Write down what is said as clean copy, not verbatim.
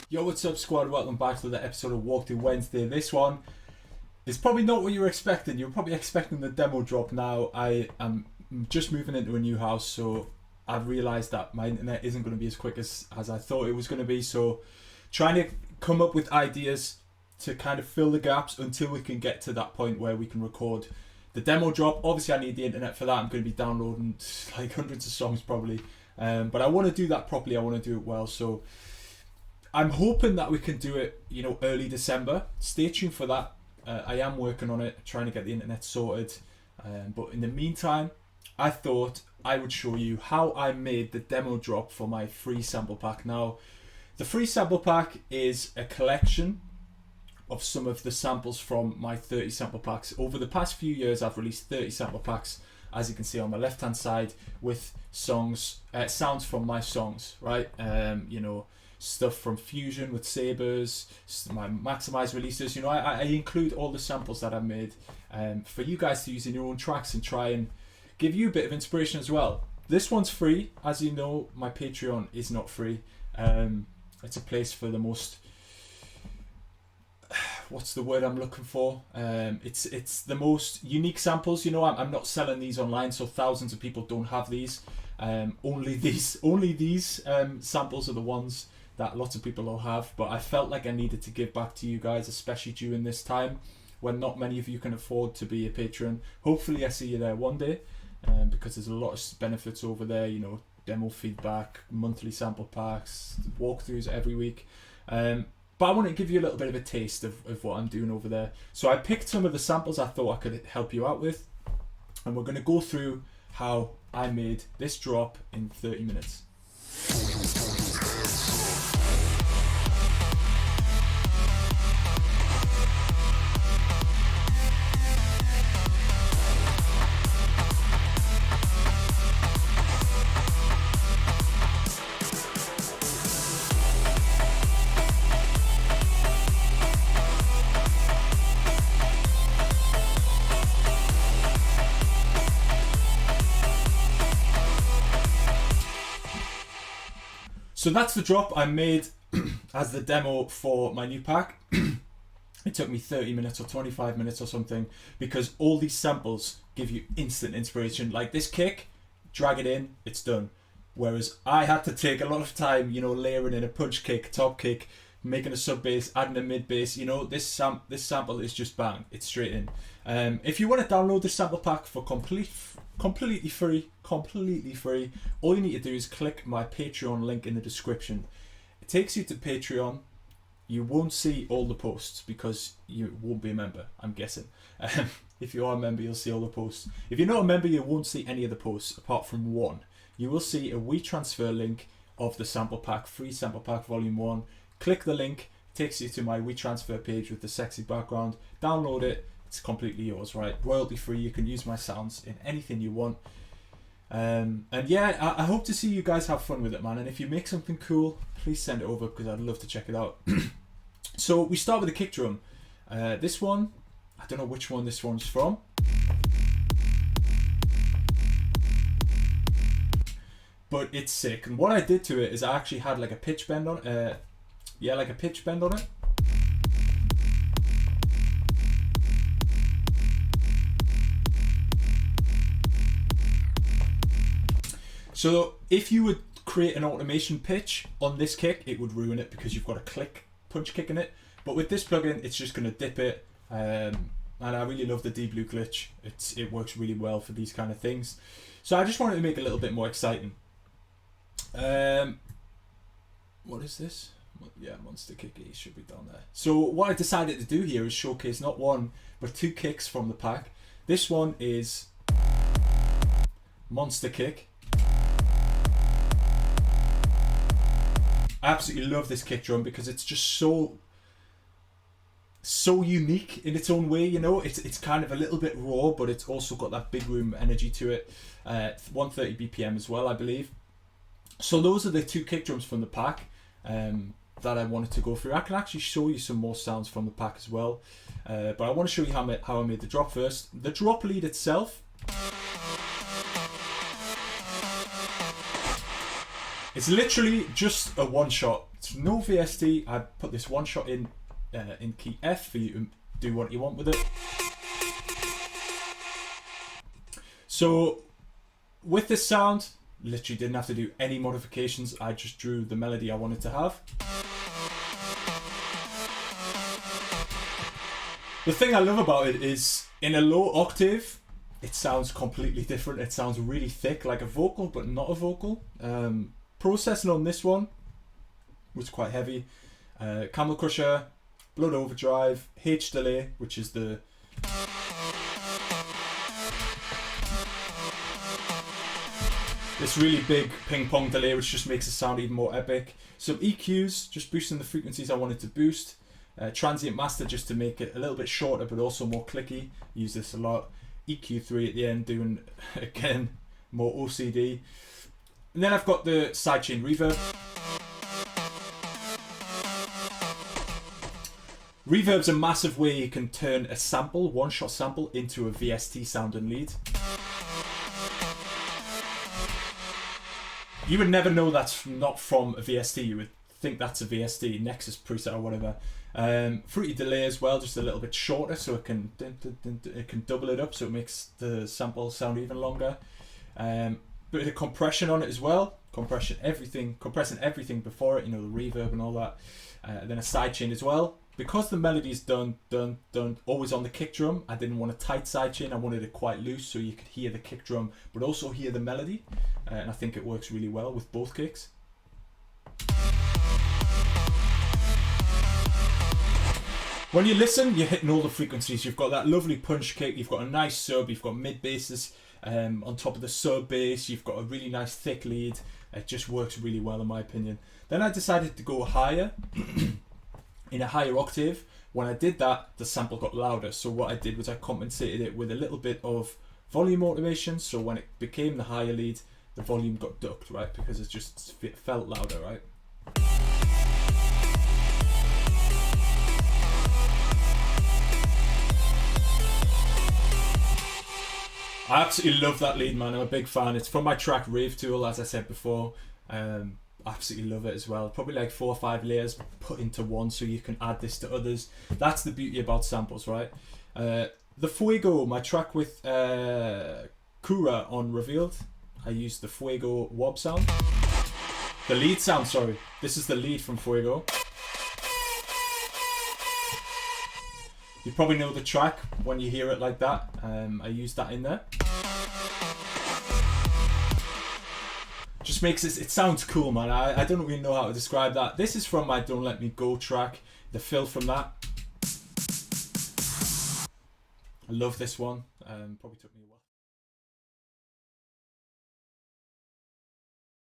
Yo, what's up, squad? Welcome back to the episode of Walkthrough Wednesday. This one is probably not what you were expecting. You're probably expecting the demo drop now. I am just moving into a new house, so I've realised that my internet isn't going to be as quick as I thought it was going to be. So trying to come up with ideas to kind of fill the gaps until we can get to that point where we can record the demo drop. Obviously, I need the internet for that. I'm going to be downloading like hundreds of songs probably. But I want to do that properly. I want to do it well. So I'm hoping that we can do it, early December. Stay tuned for that. I am working on it, trying to get the internet sorted. But in the meantime, I thought I would show you how I made the demo drop for my free sample pack. Now, the free sample pack is a collection of some of the samples from my 30 sample packs. Over the past few years, I've released 30 sample packs, as you can see on the left hand side, with sounds from my songs, right? Stuff from Fusion with Sabers, my Maximize releases. I include all the samples that I've made for you guys to use in your own tracks and try and give you a bit of inspiration as well. This one's free. As you know, my Patreon is not free. It's a place for the most, what's the word I'm looking for? It's the most unique samples. I'm not selling these online, so thousands of people don't have these. Only these samples are the ones that lots of people will have, but I felt like I needed to give back to you guys, especially during this time when not many of you can afford to be a patron. Hopefully I see you there one day, because there's a lot of benefits over there, demo feedback, monthly sample packs, walkthroughs every week. But I want to give you a little bit of a taste of what I'm doing over there. So I picked some of the samples I thought I could help you out with, and we're going to go through how I made this drop in 30 minutes. So that's the drop I made as the demo for my new pack. It took me 30 minutes or 25 minutes or something, because all these samples give you instant inspiration. Like this kick, drag it in, it's done. Whereas I had to take a lot of time, layering in a punch kick, top kick, making a sub bass, adding a mid bass. This sample is just bang, it's straight in. If you want to download the sample pack for completely free, all you need to do is click my Patreon link in the description. It takes you to Patreon. You won't see all the posts because you won't be a member, I'm guessing. If you are a member, you'll see all the posts. If you're not a member, you won't see any of the posts apart from one. You will see a wetransfer link of the sample pack, free sample pack volume 1. Click the link, it takes you to my wetransfer page with the sexy background. Download it. It's completely yours, right? Royalty free. You can use my sounds in anything you want. And yeah, I hope to see you guys have fun with it, man. And if you make something cool, please send it over, because I'd love to check it out. So we start with the kick drum. This one, I don't know which one this one's from. But it's sick. And what I did to it is I actually had like a pitch bend on it. Like a pitch bend on it. So if you would create an automation pitch on this kick, it would ruin it because you've got a punch kick in it. But with this plugin, it's just going to dip it. And I really love the D Blue glitch. It works really well for these kind of things. So I just wanted to make it a little bit more exciting. What is this? Yeah, Monster Kick E should be down there. So what I decided to do here is showcase not one, but two kicks from the pack. This one is Monster Kick. I absolutely love this kick drum because it's just so unique in its own way. It's kind of a little bit raw, but it's also got that big room energy to it. 130 BPM as well, I believe. So those are the two kick drums from the pack that I wanted to go through. I can actually show you some more sounds from the pack as well, but I want to show you how I made the drop first. The drop lead itself, it's literally just a one shot. no VST. I put this one shot in key F for you to do what you want with it. So with this sound, literally didn't have to do any modifications. I just drew the melody I wanted to have. The thing I love about it is in a low octave, it sounds completely different. It sounds really thick, like a vocal, but not a vocal. Processing on this one was quite heavy. Camel Crusher, Blood Overdrive, H delay, which is the this really big ping pong delay, which just makes it sound even more epic. Some EQs, just boosting the frequencies I wanted to boost. Transient master just to make it a little bit shorter but also more clicky. Use this a lot. EQ3 at the end, doing again more OCD. And then I've got the sidechain reverb. Reverb's a massive way you can turn a sample, one-shot sample, into a VST sounding lead. You would never know that's not from a VST. You would think that's a VST, Nexus preset or whatever. Fruity delay as well, just a little bit shorter, so it can double it up, so it makes the sample sound even longer. Bit of compression on it as well, compressing everything before it, you know, the reverb and all that. Then a sidechain as well. Because the melody's done always on the kick drum, I didn't want a tight sidechain. I wanted it quite loose so you could hear the kick drum, but also hear the melody. And I think it works really well with both kicks. When you listen, you're hitting all the frequencies. You've got that lovely punch kick, you've got a nice sub, you've got mid basses on top of the sub bass, you've got a really nice thick lead. It just works really well in my opinion. Then I decided to go higher, in a higher octave. When I did that, the sample got louder. So what I did was I compensated it with a little bit of volume automation. So when it became the higher lead, the volume got ducked, right? Because it just felt louder, right? I absolutely love that lead, man. I'm a big fan. It's from my track Rave Tool, as I said before. Absolutely love it as well. Probably like 4 or 5 layers put into one, so you can add this to others. That's the beauty about samples, right? The Fuego, my track with Kura on Revealed, I used the Fuego wob sound. The lead sound, sorry. This is the lead from Fuego. You probably know the track when you hear it like that. I used that in there. Just makes it sounds cool, man. I don't really know how to describe that. This is from my Don't Let Me Go track, the fill from that. I love this one. Probably took me a while.